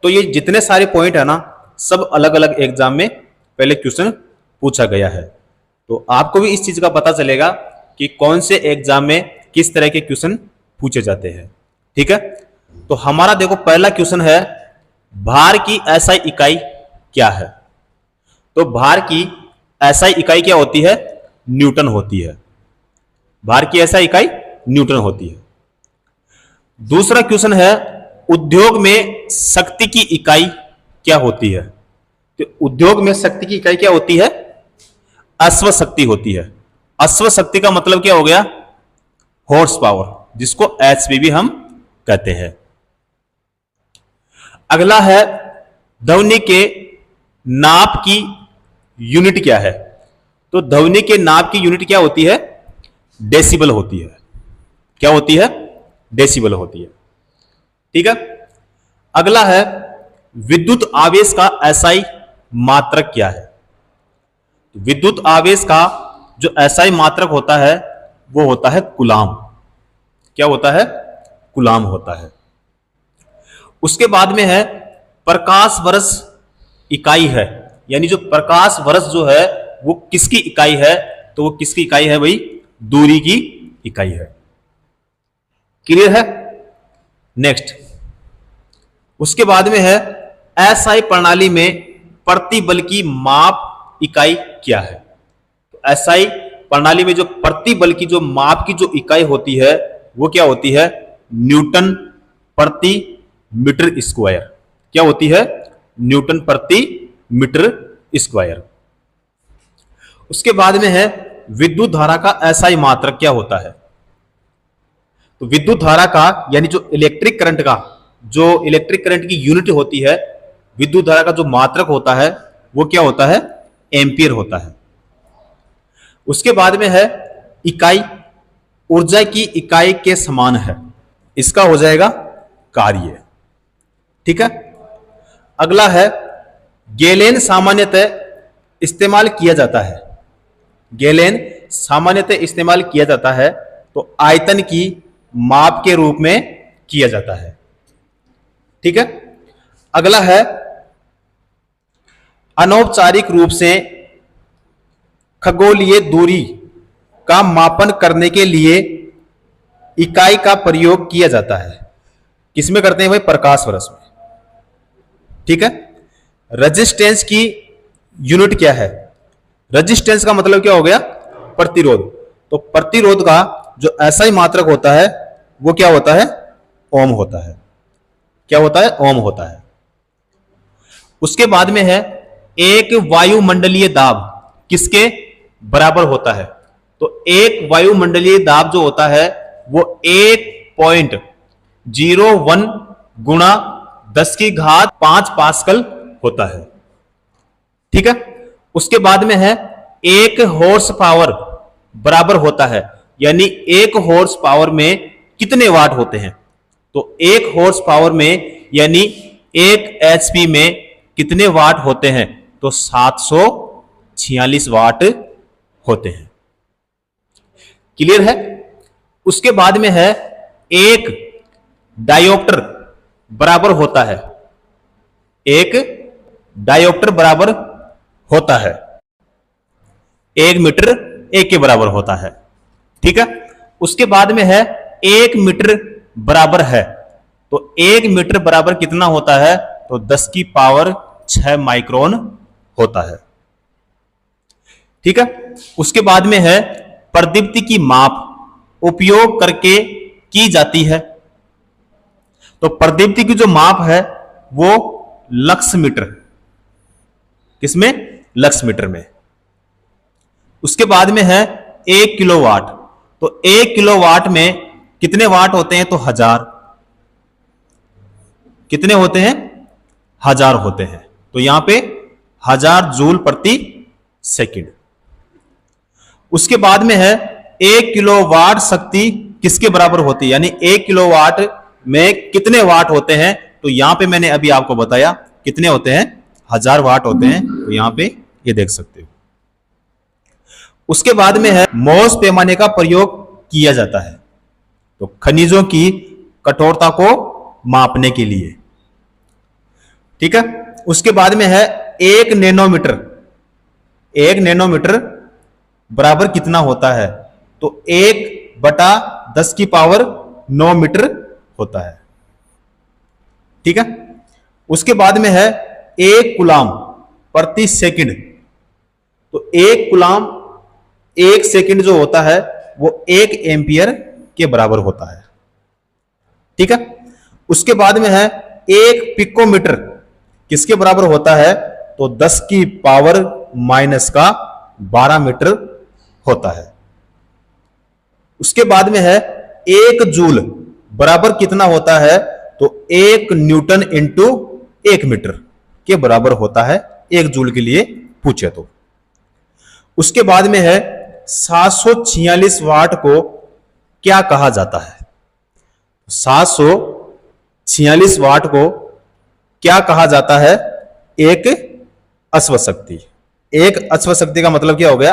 तो ये जितने सारे पॉइंट है ना, सब अलग अलग एग्जाम में पहले क्वेश्चन पूछा गया है। तो आपको भी इस चीज का पता चलेगा कि कौन से एग्जाम में किस तरह के क्वेश्चन पूछे जाते हैं। ठीक है, तो हमारा देखो पहला क्वेश्चन है, भार की एसआई इकाई क्या है? तो भार की एसआई इकाई क्या होती है? न्यूटन होती है। भार की एसआई इकाई न्यूटन होती है। दूसरा क्वेश्चन है, उद्योग में शक्ति की इकाई क्या होती है? तो उद्योग में शक्ति की इकाई क्या होती है? अश्व शक्ति होती है। अश्व शक्ति का मतलब क्या हो गया? हॉर्स पावर, जिसको एचपी भी हम कहते हैं। अगला है, ध्वनि के नाप की यूनिट क्या है? तो ध्वनि के नाप की यूनिट क्या होती है? डेसिबल होती है। क्या होती है? डेसिबल होती है। ठीक है, अगला है, विद्युत आवेश का एसआई मात्रक क्या है? विद्युत आवेश का जो एसआई मात्रक होता है वो होता है कूलाम। क्या होता है? कूलाम होता है। उसके बाद में है, प्रकाश वर्ष इकाई है, यानी जो प्रकाश वर्ष जो है वो किसकी इकाई है? तो वो किसकी इकाई है भाई? दूरी की इकाई है। क्लियर है? नेक्स्ट, उसके बाद में है, एसआई प्रणाली में प्रतिबल की माप इकाई क्या है? एसआई प्रणाली में जो प्रतिबल की जो माप की जो इकाई होती है वो क्या होती है? न्यूटन प्रति मीटर स्क्वायर। क्या होती है? न्यूटन प्रति मीटर स्क्वायर। उसके बाद में है, विद्युत धारा का एसआई मात्रक क्या होता है? तो विद्युत धारा का, यानी जो इलेक्ट्रिक करंट की यूनिट होती है, विद्युत धारा का जो मात्रक होता है वो क्या होता है? एम्पियर होता है। उसके बाद में है, इकाई ऊर्जा की इकाई के समान है, इसका हो जाएगा कार्य। ठीक है, अगला है, गैलेन सामान्यतः इस्तेमाल किया जाता है। गैलेन सामान्यतः इस्तेमाल किया जाता है तो आयतन की माप के रूप में किया जाता है। ठीक है, अगला है, अनौपचारिक रूप से खगोलीय दूरी का मापन करने के लिए इकाई का प्रयोग किया जाता है। किसमें करते हैं भाई? प्रकाश वर्ष में। ठीक है, रेजिस्टेंस की यूनिट क्या है? रेजिस्टेंस का मतलब क्या हो गया? प्रतिरोध। तो प्रतिरोध का जो एसआई मात्रक होता है वो क्या होता है? ओम होता है। क्या होता है? ओम होता है। उसके बाद में है, एक वायुमंडलीय दाब किसके बराबर होता है? तो एक वायुमंडलीय दाब जो होता है वो 1.01 गुणा 10⁵ पास्कल होता है। ठीक है, उसके बाद में है, एक हॉर्स पावर बराबर होता है, यानी एक हॉर्स पावर में कितने वाट होते हैं? तो एक हॉर्स पावर में, यानी एक एचपी में कितने वाट होते हैं? तो 746 वाट होते हैं। क्लियर है? उसके बाद में है, एक डायोप्टर बराबर होता है, एक डायोप्टर बराबर होता है 1 मीटर 1 के बराबर होता है। ठीक है, उसके बाद में है, 1 मीटर बराबर है, तो 1 मीटर बराबर कितना होता है? तो 10⁶ माइक्रोन होता है। ठीक है, उसके बाद में है, प्रदीप्ति की माप उपयोग करके की जाती है। तो प्रदीप्ति की जो माप है वो लक्स मीटर, किसमें? लक्स मीटर में। उसके बाद में है, 1 किलोवाट। तो 1 किलोवाट में कितने वाट होते हैं? तो 1000। कितने होते हैं? 1000 होते हैं। तो यहां पे 1000 जूल प्रति सेकंड। उसके बाद में है, 1 किलोवाट शक्ति किसके बराबर होती है? यानी 1 किलोवाट में कितने वाट होते हैं? तो यहां पे मैंने अभी आपको बताया कितने होते हैं? 1000 वाट होते हैं। तो यहां पे ये देख सकते हो। उसके बाद में है, मोर्स पैमाने का प्रयोग किया जाता है, तो खनिजों की कठोरता को मापने के लिए। ठीक है। उसके बाद में है 1 नैनोमीटर। 1 नैनोमीटर बराबर कितना होता है? तो 1/10⁻⁹ मीटर होता है। ठीक है। उसके बाद में है 1 कूलाम/सेकंड। तो 1 कूलाम 1 सेकंड जो होता है वो 1 एम्पियर के बराबर होता है। ठीक है। उसके बाद में है 1 पिकोमीटर किसके बराबर होता है? तो 10⁻⁻12 मीटर होता है। उसके बाद में है 1 जूल बराबर कितना होता है? तो 1 न्यूटन इंटू 1 मीटर के बराबर होता है, 1 जूल के लिए पूछे तो। उसके बाद में है 746 वाट को क्या कहा जाता है? 746 वाट को क्या कहा जाता है? एक अश्वशक्ति। एक अश्वशक्ति का मतलब क्या हो गया?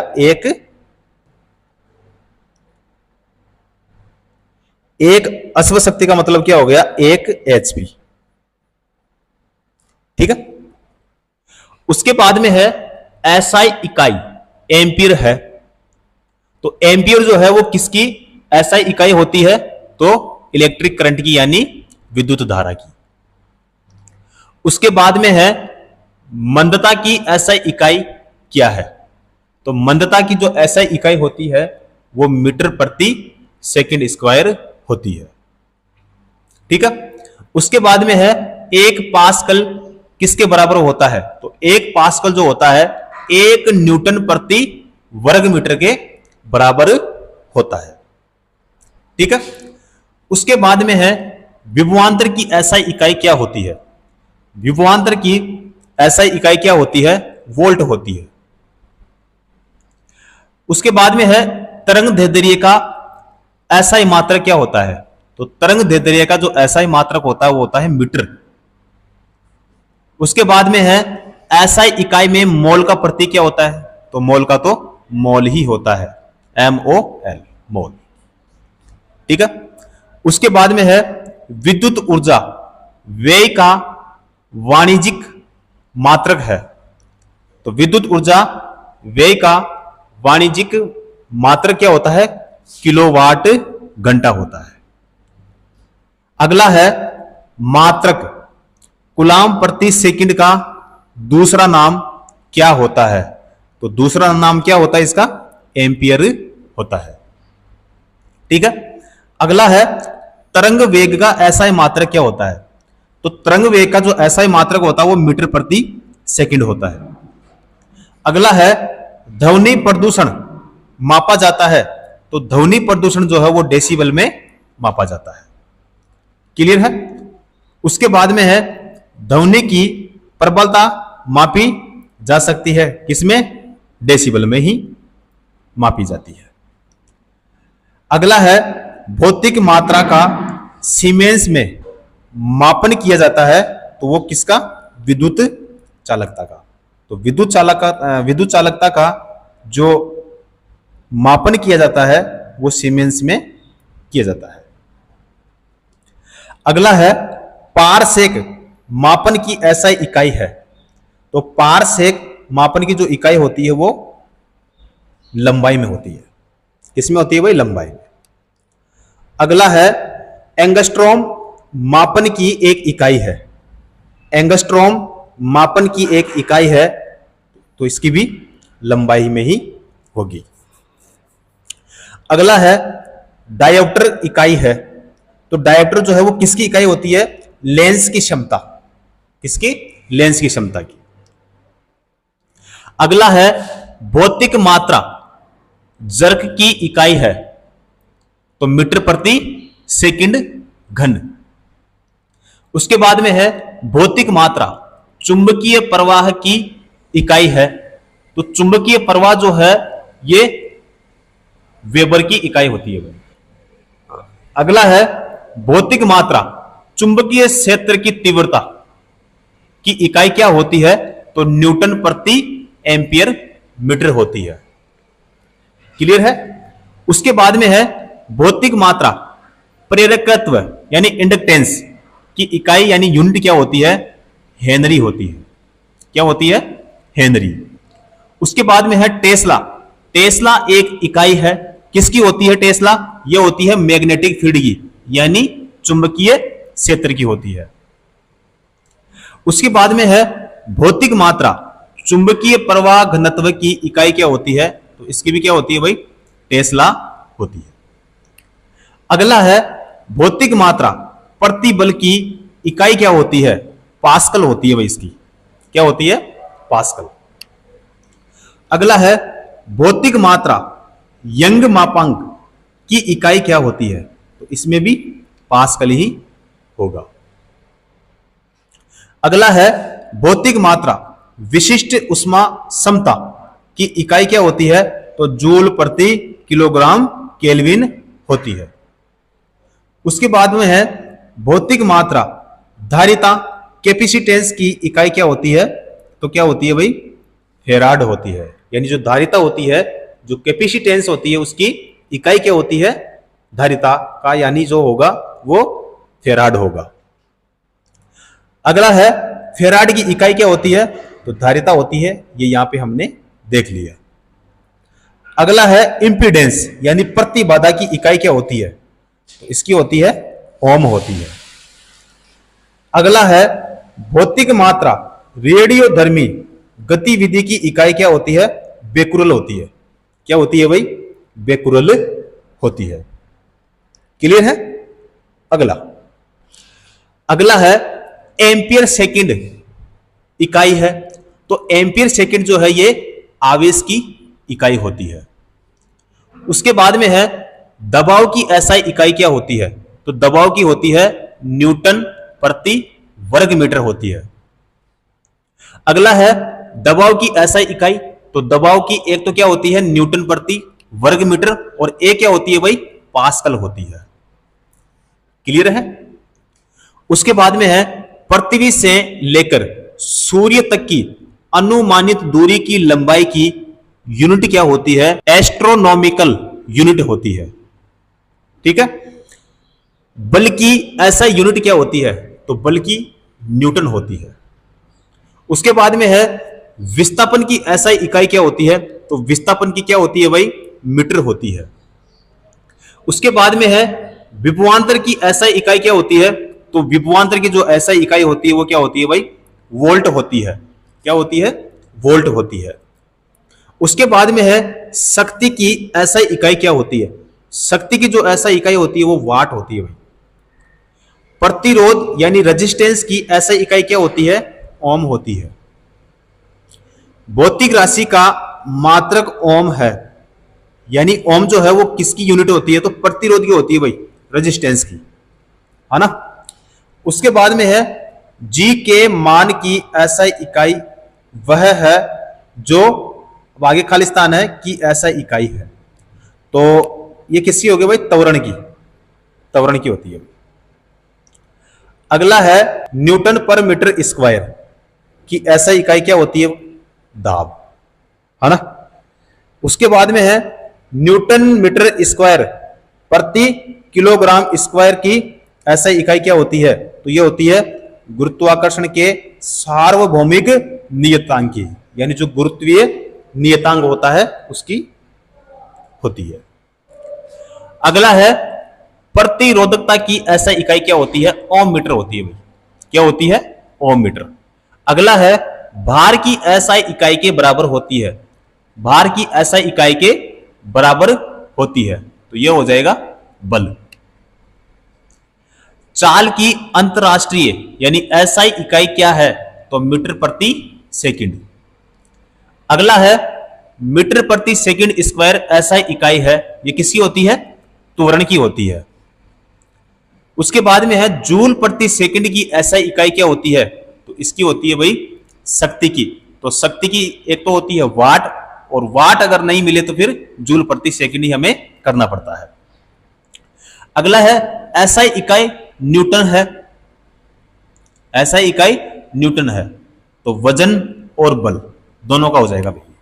एक अश्वशक्ति का मतलब क्या हो गया? 1 HP। ठीक है। उसके बाद में है SI इकाई एम्पियर है। तो एम्पियर जो है वो किसकी SI इकाई होती है? तो इलेक्ट्रिक करंट की, यानी विद्युत धारा की। उसके बाद में है मंदता की SI इकाई क्या है? तो मंदता की जो SI इकाई होती है वो मीटर/सेकंड² होती है। ठीक है। उसके बाद में है 1 पास्कल किसके बराबर होता है? तो 1 पास्कल जो होता है 1 न्यूटन/वर्ग मीटर के बराबर होता है। ठीक है। उसके बाद में है विभवांतर की SI इकाई क्या होती है? विभवांतर की SI इकाई क्या होती है? वोल्ट होती है। उसके बाद में है तरंग दैर्ध्य का SI मात्रक क्या होता है? तो तरंग दैर्ध्य का जो SI मात्रक होता है वो होता है मीटर। उसके बाद में है SI इकाई में मोल का प्रतीक क्या होता है? तो मोल का तो मोल ही होता है, MOL, मोल। ठीक है। उसके बाद में है विद्युत ऊर्जा व्यय का वाणिज्यिक मात्रक है। तो विद्युत ऊर्जा व्यय का वाणिज्यिक मात्रक क्या होता है? किलोवाट घंटा होता है। अगला है मात्रक कूलाम/सेकंड का दूसरा नाम क्या होता है? तो दूसरा नाम क्या होता है इसका? एम्पियर होता है। ठीक है। अगला है तरंग वेग का SI मात्रक क्या होता है? तो तरंग वेग का जो SI मात्रक होता है वो मीटर/सेकंड होता है। अगला है ध्वनि प्रदूषण मापा जाता है। तो ध्वनि प्रदूषण जो है वो डेसिबल में मापा जाता है। क्लियर है। उसके बाद में है ध्वनि की प्रबलता मापी जा सकती है किसमें? डेसिबल में ही मापी जाती है। अगला है भौतिक मात्रा का सीमेंस में मापन किया जाता है। तो वो किसका? विद्युत चालकता का। तो विद्युत चालकता का जो मापन किया जाता है वो सीमेंस में किया जाता है। अगला है पारसेक मापन की SI इकाई है। तो पारसेक मापन की जो इकाई होती है वो लंबाई में होती है। किसमें होती है भाई? लंबाई में। अगला है एंगस्ट्रॉम मापन की एक इकाई है। एंगस्ट्रॉम मापन की एक इकाई है तो इसकी भी लंबाई में ही होगी। अगला है डायोप्टर इकाई है। तो डायोप्टर जो है वो किसकी इकाई होती है? लेंस की क्षमता। किसकी? लेंस की क्षमता की। अगला है भौतिक मात्रा जर्क की इकाई है। तो मीटर/सेकंड घन। उसके बाद में है भौतिक मात्रा चुंबकीय प्रवाह की इकाई है। तो चुंबकीय प्रवाह जो है ये वेबर की इकाई होती है। अगला है भौतिक मात्रा चुंबकीय क्षेत्र की तीव्रता की इकाई क्या होती है? तो न्यूटन/एम्पियर मीटर होती है। क्लियर है। उसके बाद में है भौतिक मात्रा प्रेरकत्व यानी इंडक्टेंस की इकाई यानी यूनिट क्या होती है? हेनरी होती है। क्या होती है? हेनरी। उसके बाद में है टेस्ला। टेस्ला एक इकाई है, किसकी होती है टेस्ला? ये होती है मैग्नेटिक फील्ड की, यानी चुंबकीय क्षेत्र की होती है। उसके बाद में है भौतिक मात्रा। चुंबकीय प्रवाह घनत्व की इकाई क्या होती है? तो इसकी भी क्या होती है भाई? टेस्ला होती है। अगला है भौतिक मात्रा प्रति बल की इकाई क्या होती है? पास्कल होती है भाई। इसकी क्या होती है? पास्कल। अगला है भौतिक मात्रा यंग मापांक की इकाई क्या होती है? तो इसमें भी पास्कल ही होगा। अगला है भौतिक मात्रा विशिष्ट ऊष्मा क्षमता की इकाई क्या होती है? तो जूल प्रति किलोग्राम केल्विन होती है। उसके बाद में है भौतिक मात्रा धारिता कैपेसिटेंस की इकाई क्या होती है? तो क्या होती है भाई? फेराड होती है। यानी जो धारिता होती है, जो कैपेसिटेंस होती है, उसकी इकाई क्या होती है? धारिता का, यानी जो होगा वो फेराड होगा। अगला है फेराड की इकाई क्या होती है? तो धारिता होती है। ये यहां पे हमने देख लिया। अगला है इंपीडेंस, यानी प्रतिबाधा की इकाई क्या होती है? तो इसकी होती है ओम होती है। अगला है भौतिक मात्रा रेडियोधर्मी गतिविधि की इकाई क्या होती है? बेकुरल होती है। क्या होती है भाई? बेकुरल होती है। क्लियर है? अगला है एम्पियर सेकंड इकाई है। तो एम्पियर सेकंड जो है ये आवेश की इकाई होती है। उसके बाद में है दबाव की एसआई इकाई क्या होती है? तो दबाव की होती है न्यूटन प्रति वर्ग मीटर होती है। अगला है दबाव की एसआई इकाई। तो दबाव की एक तो क्या होती है? न्यूटन प्रति वर्ग मीटर, और एक क्या होती है भाई? पास्कल होती है। क्लियर है? उसके बाद में है पृथ्वी से लेकर सूर्य तक की अनुमानित दूरी की लंबाई की यूनिट क्या होती है? एस्ट्रोनॉमिकल यूनिट होती है। ठीक है? बल की ऐसा यूनिट क्या होती है? तो बल की न्यूटन होती है। उसके बाद में है विस्थापन की ऐसा इकाई क्या होती है? तो विस्थापन की क्या होती है भाई? मीटर होती है। उसके बाद में है विभवांतर की ऐसा इकाई क्या होती है? तो विभवांतर की जो ऐसा इकाई होती है वो क्या होती है भाई? वोल्ट होती है। क्या होती है? वोल्ट होती है। उसके बाद में है शक्ति की ऐसा इकाई क्या होती है? शक्ति की जो ऐसा इकाई होती है वो वाट होती है भाई। प्रतिरोध यानी रेजिस्टेंस की ऐसा इकाई क्या होती है? ओम होती है। भौतिक राशि का मात्रक ओम है, यानी ओम जो है वो किसकी यूनिट होती है? तो प्रतिरोध की होती है भाई, रेजिस्टेंस की, है ना। उसके बाद में है जी के मान की ऐसा इकाई वह है जो आगे खालिस्तान है कि ऐसा इकाई है। तो ये किसकी होगी भाई? त्वरण की, त्वरण की होती है। अगला है न्यूटन पर मीटर स्क्वायर की ऐसा इकाई क्या होती है? दाब, है ना। उसके बाद में है न्यूटन मीटर स्क्वायर प्रति किलोग्राम स्क्वायर की ऐसा इकाई क्या होती है? तो ये होती है गुरुत्वाकर्षण के सार्वभौमिक नियतांक की, यानी जो गुरुत्वीय नियतांक होता है उसकी होती है। अगला है प्रतिरोधकता की ऐसा इकाई क्या होती है? ओम मीटर होती है भाई। क्या होती है? ओम मीटर। अगला है भार की ऐसा इकाई के बराबर होती है, भार की ऐसा इकाई के बराबर होती है, तो यह हो जाएगा बल। चाल की अंतरराष्ट्रीय यानी एसआई इकाई क्या है? तो मीटर प्रति सेकंड। अगला है मीटर प्रति सेकंड स्क्वायर एसआई इकाई है, ये किसकी होती है? त्वरण की होती है। उसके बाद में है जूल प्रति सेकंड की एसआई इकाई क्या होती है? तो इसकी होती है भाई शक्ति की। तो शक्ति की एक तो होती है वाट, और वाट अगर नहीं मिले तो फिर जूल प्रति सेकंड ही हमें करना पड़ता है। अगला है एसआई इकाई न्यूटन है, एसआई इकाई न्यूटन है, तो वजन और बल दोनों का हो जाएगा भाई।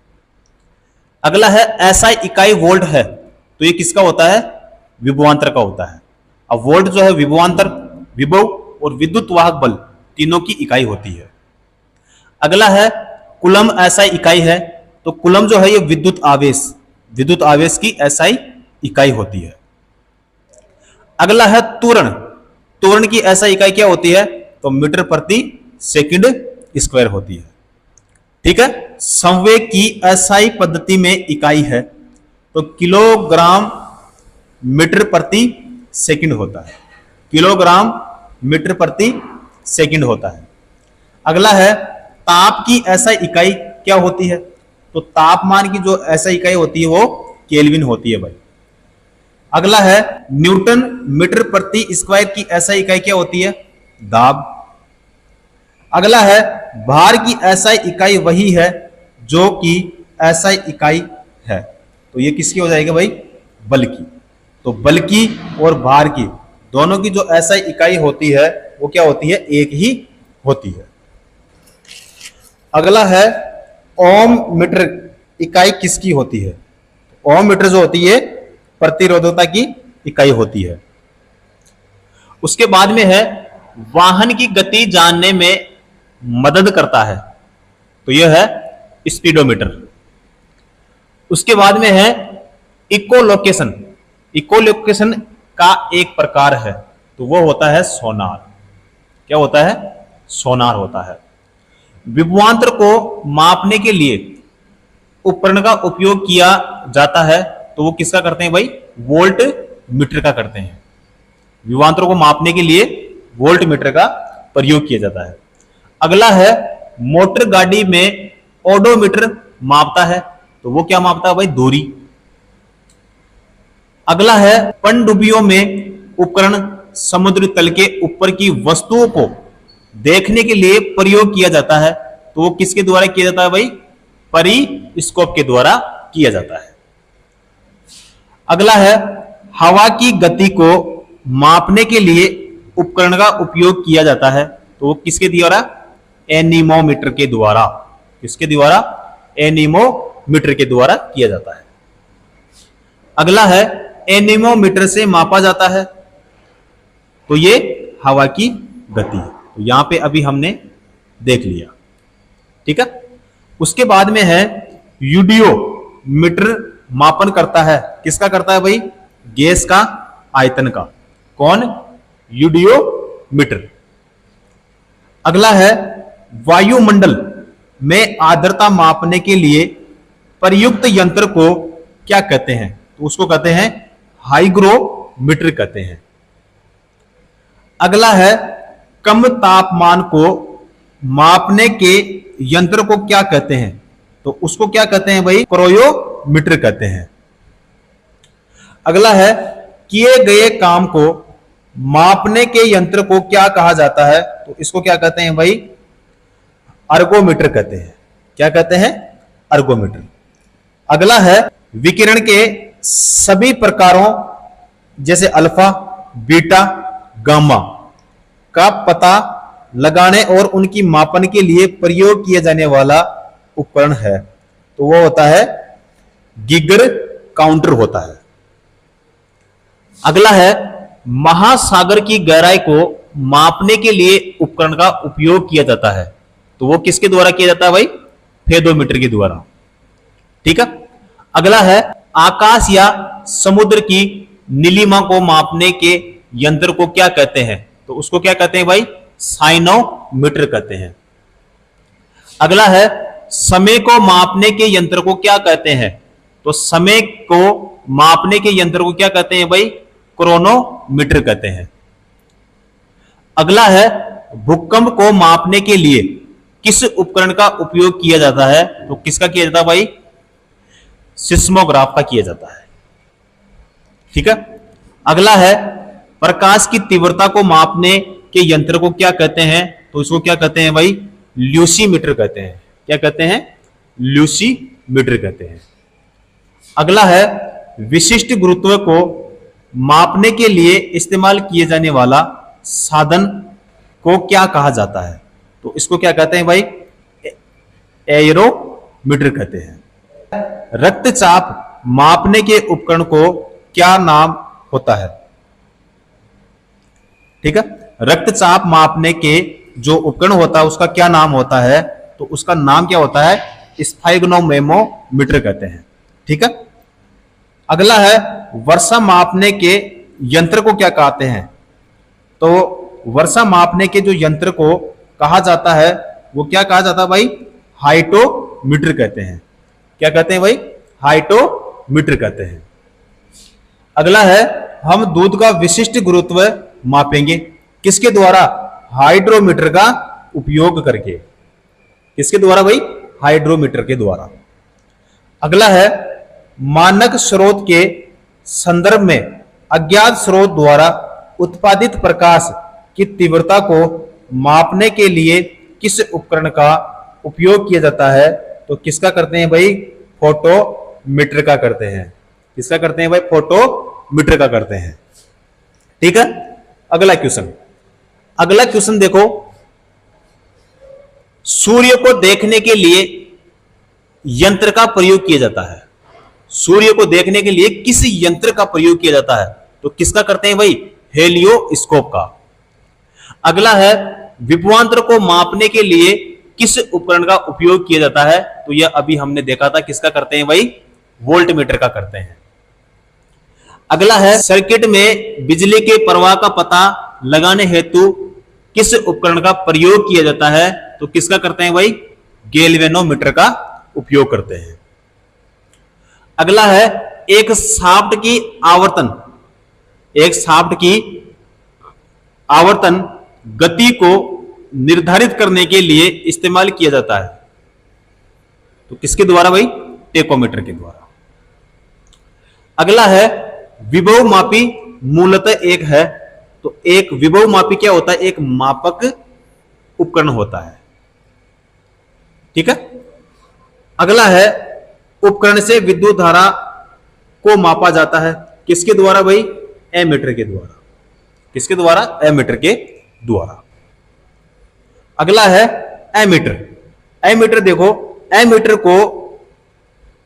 अगला है एसआई इकाई वोल्ट है, तो ये किसका होता है? विभवांतर का होता है। अब वोल्ट जो है विभवांतर, विभव और विद्युत वाहक बल तीनों की इकाई होती है। अगला है कूलम SI इकाई है, तो कूलम जो है ये विद्युत आवेश की SI इकाई होती है। अगला है त्वरण की SI इकाई क्या होती है, तो मीटर प्रति सेकंड स्क्वायर होती है। ठीक है। संवेग की SI पद्धति में इकाई है, तो किलोग्राम मीटर प्रति सेकंड होता है, किलोग्राम मीटर प्रति सेकंड होता है। अगला है ताप की SI इकाई क्या होती है, तो तापमान की जो SI इकाई होती है वो केल्विन होती है भाई। अगला है न्यूटन मीटर प्रति स्क्वायर की SI इकाई क्या होती है, दाब। अगला है भार की SI इकाई वही है जो कि SI इकाई है, तो ये किसकी हो जाएगी भाई, बल की। तो बल की और भार की दोनों की जो SI इकाई होती है वो क्या होती है, एक ही होती है। अगला है ओम मीटर इकाई किसकी होती है, ओम मीटर जो होती है प्रतिरोधकता की इकाई होती है। उसके बाद में है वाहन की गति जानने में मदद करता है, तो यह है स्पीडोमीटर। उसके बाद में है इकोलोकेशन, इकोलोकेशन का एक प्रकार है, तो वो होता है सोनार। क्या होता है, सोनार होता है। विभवांतर को मापने के लिए उपकरण का उपयोग किया जाता है, तो वो किसका करते हैं भाई, वोल्ट मीटर का करते हैं। विभवांतर को मापने के लिए वोल्ट मीटर का प्रयोग किया जाता है। अगला है मोटर गाड़ी में ओडोमीटर मापता है, तो वो क्या मापता है भाई, दूरी। अगला है पनडुब्बियों में उपकरण समुद्र तल के ऊपर की वस्तुओं को देखने के लिए प्रयोग किया जाता है, तो वो किसके द्वारा किया जाता है भाई, पेरिस्कोप के द्वारा किया जाता है। अगला है हवा की गति को मापने के लिए उपकरण का उपयोग किया जाता है, तो वो किसके द्वारा, एनीमोमीटर के द्वारा। किसके द्वारा, एनीमोमीटर के द्वारा किया जाता है। अगला है एनीमोमीटर से मापा जाता है, तो ये हवा की गति है, तो यहां पे अभी हमने देख लिया। ठीक है। उसके बाद में है यूडियोमीटर मापन करता है, किसका करता है भाई, गैस का आयतन का। कौन, यूडियोमीटर। अगला है वायुमंडल में आर्द्रता मापने के लिए प्रयुक्त यंत्र को क्या कहते हैं, तो उसको कहते हैं हाइग्रोमीटर कहते हैं। अगला है कम तापमान को मापने के यंत्र को क्या कहते हैं, तो उसको क्या कहते हैं भाई, क्रोयोमीटर कहते हैं। अगला है किए गए काम को मापने के यंत्र को क्या कहा जाता है, तो इसको क्या कहते हैं भाई, अर्गोमीटर कहते हैं। क्या कहते हैं, अर्गोमीटर। अगला है विकिरण के सभी प्रकारों जैसे अल्फा, बीटा, गामा का पता लगाने और उनकी मापन के लिए प्रयोग किया जाने वाला उपकरण है, तो वो होता है गीगर काउंटर होता है। अगला है महासागर की गहराई को मापने के लिए उपकरण का उपयोग किया जाता है, तो वो किसके द्वारा किया जाता है भाई, फेदोमीटर के द्वारा। ठीक है। अगला है आकाश या समुद्र की नीलिमा को मापने के यंत्र को क्या कहते हैं, तो उसको क्या कहते हैं भाई, साइनोमीटर कहते हैं। अगला है समय को मापने के यंत्र को क्या कहते हैं, तो समय को मापने के यंत्र को क्या कहते हैं भाई, क्रोनोमीटर कहते हैं। अगला है भूकंप को मापने के लिए किस उपकरण का उपयोग किया जाता है, तो किसका किया जाता है भाई, सिस्मोग्राफ का किया जाता है। ठीक है। अगला है प्रकाश की तीव्रता को मापने के यंत्र को क्या कहते हैं, तो इसको क्या कहते हैं भाई, ल्यूसीमीटर कहते हैं। क्या कहते हैं, ल्यूसीमीटर कहते हैं। अगला है विशिष्ट गुरुत्व को मापने के लिए इस्तेमाल किए जाने वाला साधन को क्या कहा जाता है, तो इसको क्या कहते हैं भाई, एरोमीटर कहते हैं। रक्तचाप मापने के उपकरण को क्या नाम होता है, ठीक है। रक्तचाप मापने के जो उपकरण होता है उसका क्या नाम होता है, तो उसका नाम क्या होता है? स्फाइग्नोमेमोमीटर कहते हैं। ठीक है। अगला है वर्षा मापने के यंत्र को क्या कहते हैं? तो वर्षा मापने के जो यंत्र को कहा जाता है वो क्या कहा जाता है भाई? हाइटोमीटर कहते हैं। क्या कहते हैं भाई? हाइटोमीटर कहते हैं। अगला है हम दूध का विशिष्ट गुरुत्व मापेंगे किसके द्वारा? हाइड्रोमीटर का उपयोग करके। किसके द्वारा भाई? हाइड्रोमीटर के द्वारा। अगला है मानक स्रोत के संदर्भ में अज्ञात स्रोत द्वारा उत्पादित प्रकाश की तीव्रता को मापने के लिए किस उपकरण का उपयोग किया जाता है? तो किसका करते हैं भाई? फोटोमीटर का करते हैं। किसका करते हैं भाई? फोटोमीटर का करते हैं। ठीक है। अगला क्वेश्चन, अगला क्वेश्चन देखो, सूर्य को देखने के लिए यंत्र का प्रयोग किया जाता है। सूर्य को देखने के लिए किस यंत्र का प्रयोग किया जाता है? तो किसका करते हैं भाई? हेलियोस्कोप का। अगला है विभवांतर को मापने के लिए किस उपकरण का उपयोग किया जाता है? तो यह अभी हमने देखा था, किसका करते हैं भाई? वोल्टमीटर का करते हैं। अगला है सर्किट में बिजली के प्रवाह का पता लगाने हेतु किस उपकरण का प्रयोग किया जाता है? तो किसका करते हैं भाई? गैल्वेनोमीटर का उपयोग करते हैं। अगला है एक शाफ्ट की आवर्तन, एक शाफ्ट की आवर्तन गति को निर्धारित करने के लिए इस्तेमाल किया जाता है। तो किसके द्वारा भाई? टेकोमीटर के द्वारा। अगला है विभव मापी मूलतः एक है। तो एक विभव मापी क्या होता है? एक मापक उपकरण होता है। ठीक है। अगला है उपकरण से विद्युत धारा को मापा जाता है किसके द्वारा भाई? एमीटर के द्वारा। किसके द्वारा? एमीटर के द्वारा। अगला है एमीटर। एमीटर देखो, एमीटर को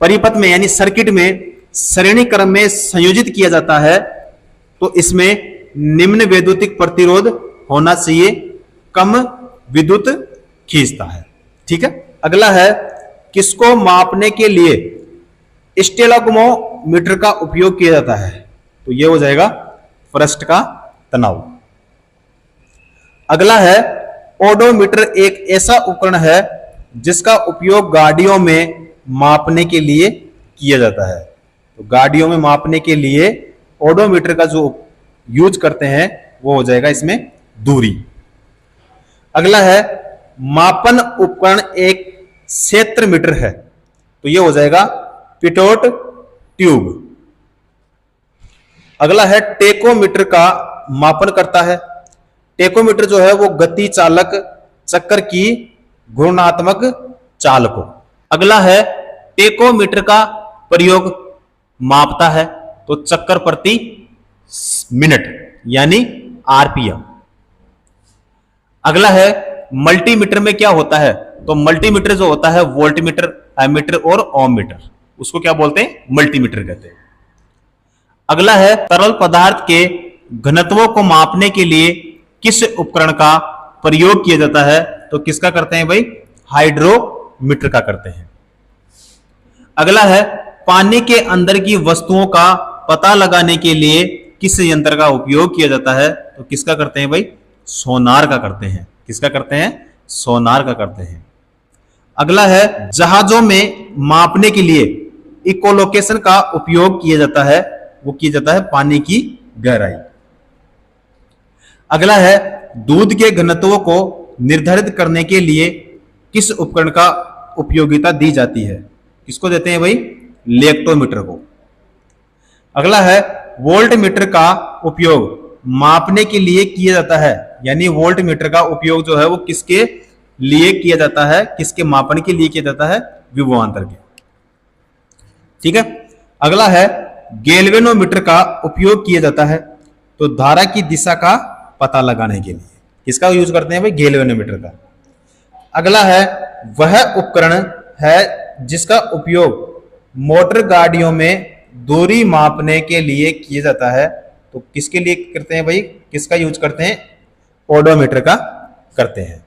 परिपथ में यानी सर्किट में श्रेणी क्रम में संयोजित किया जाता है। तो इसमें निम्न वैद्युतिक प्रतिरोध होना चाहिए, कम विद्युत खींचता है। ठीक है। अगला है किसको मापने के लिए स्टेलॉग्मोमीटर का उपयोग किया जाता है? तो यह हो जाएगा पृष्ठ का तनाव। अगला है ओडोमीटर एक ऐसा उपकरण है जिसका उपयोग गाड़ियों में मापने के लिए किया जाता है। तो गाड़ियों में मापने के लिए ओडोमीटर का जो यूज करते हैं वो हो जाएगा इसमें दूरी। अगला है मापन उपकरण एक क्षेत्र मीटर है। तो यह हो जाएगा पिटोट ट्यूब। अगला है टेकोमीटर का मापन करता है। टेकोमीटर जो है वो गति चालक चक्कर की घूर्णात्मक चाल को। अगला है टेकोमीटर का प्रयोग मापता है तो चक्कर प्रति मिनट यानी आरपीएम। अगला है मल्टीमीटर में क्या होता है? तो मल्टीमीटर जो होता है वोल्टमीटर, एमीटर और ओम मीटर, उसको क्या बोलते हैं? मल्टीमीटर कहते हैं। अगला है तरल पदार्थ के घनत्वों को मापने के लिए किस उपकरण का प्रयोग किया जाता है? तो किसका करते हैं भाई? हाइड्रोमीटर का करते हैं। अगला है पानी के अंदर की वस्तुओं का पता लगाने के लिए किस यंत्र का उपयोग किया जाता है? तो किसका करते हैं भाई? सोनार का करते हैं। किसका करते हैं? सोनार का करते हैं। अगला है जहाजों में मापने के लिए इकोलोकेशन का उपयोग किया जाता है, वो किया जाता है पानी की गहराई। अगला है दूध के घनत्व को निर्धारित करने के लिए किस उपकरण का उपयोगिता दी जाती है? किसको देते हैं भाई? लेक्टोमीटर को। अगला है वोल्ट मीटर का उपयोग मापने के लिए किया जाता है, यानी वोल्ट मीटर का उपयोग जो है वो किसके लिए किया जाता है? किसके मापन के लिए किया जाता है? विभवांतर के। ठीक है। अगला है गैल्वेनोमीटर का उपयोग किया जाता है तो धारा की दिशा का पता लगाने के लिए। किसका यूज करते हैं भाई? गैल्वेनोमीटर का। अगला है वह उपकरण है जिसका उपयोग मोटर गाड़ियों में दूरी मापने के लिए किया जाता है। तो किसके लिए करते हैं भाई? किसका यूज करते हैं? ओडोमीटर का करते हैं।